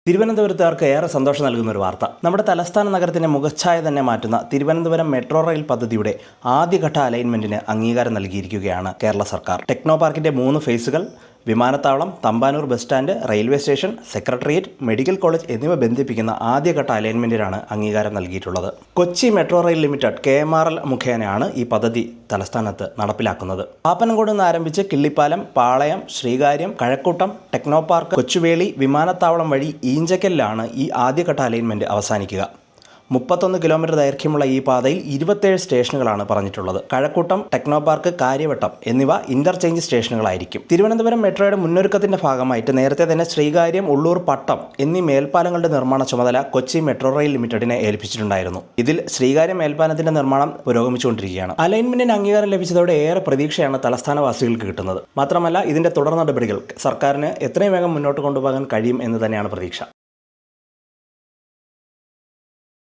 തിരുവനന്തപുരത്തുകാർക്ക് ഏറെ സന്തോഷം നൽകുന്ന ഒരു വാർത്ത. നമ്മുടെ തലസ്ഥാന നഗരത്തിന്റെ മുഖച്ഛായ തന്നെ മാറ്റുന്ന തിരുവനന്തപുരം മെട്രോ റെയിൽ പദ്ധതിയുടെ ആദ്യഘട്ട അലൈൻമെന്റിന് അംഗീകാരം നൽകിയിരിക്കുകയാണ് കേരള സർക്കാർ. ടെക്നോ പാർക്കിന്റെ 3 ഫേസുകൾ, വിമാനത്താവളം, Thampanoor bus stand, railway station, secretariat, medical college എന്നിവ ബന്ധിപ്പിക്കുന്ന ആദ്യഘട്ട അലൈൻമെന്റിനാണ് അംഗീകാരം നൽകിയിട്ടുള്ളത്. Kochi metro rail limited KMRL മുഖേനയാണ് ഈ പദ്ധതി തലസ്ഥാനത്ത് നടപ്പിലാക്കുന്നത്. പാപ്പനംകോട് നിന്ന് ആരംഭിച്ച് കിള്ളിപ്പാലം, പാളയം, ശ്രീകാര്യം, കഴക്കൂട്ടം, ടെക്നോ പാർക്ക്, കൊച്ചുവേളി, വിമാനത്താവളം വഴി ഈഞ്ചക്കലിലാണ് ഈ ആദ്യഘട്ട അലൈൻമെന്റ് അവസാനിക്കുക. 31 കിലോമീറ്റർ ദൈർഘ്യമുള്ള ഈ പാതയിൽ 27 സ്റ്റേഷനുകളാണ് പറഞ്ഞിട്ടുള്ളത്. കഴക്കൂട്ടം, ടെക്നോ പാർക്ക്, കാര്യവട്ടം എന്നിവ ഇന്റർചേഞ്ച് സ്റ്റേഷനുകളായിരിക്കും. തിരുവനന്തപുരം മെട്രോയുടെ മുന്നൊരുക്കത്തിന്റെ ഭാഗമായിട്ട് നേരത്തെ തന്നെ ശ്രീകാര്യം, ഉള്ളൂർ, പട്ടം എന്നീ മേൽപ്പാലങ്ങളുടെ നിർമ്മാണ ചുമതല കൊച്ചി മെട്രോ റെയിൽ ലിമിറ്റഡിനെ ഏൽപ്പിച്ചിട്ടുണ്ടായിരുന്നു. ഇതിൽ ശ്രീകാര്യം മേൽപ്പാലത്തിന്റെ നിർമ്മാണം പുരോഗമിച്ചുകൊണ്ടിരിക്കുകയാണ്. അലൈൻമെന്റിന് അംഗീകാരം ലഭിച്ചതോടെ ഏറെ പ്രതീക്ഷയാണ് തലസ്ഥാനവാസികൾക്ക് കിട്ടുന്നത്. മാത്രമല്ല, ഇതിന്റെ തുടർ നടപടികൾ സർക്കാരിന് എത്രയും വേഗം മുന്നോട്ട് കൊണ്ടുപോകാൻ കഴിയും എന്ന് തന്നെയാണ് പ്രതീക്ഷ.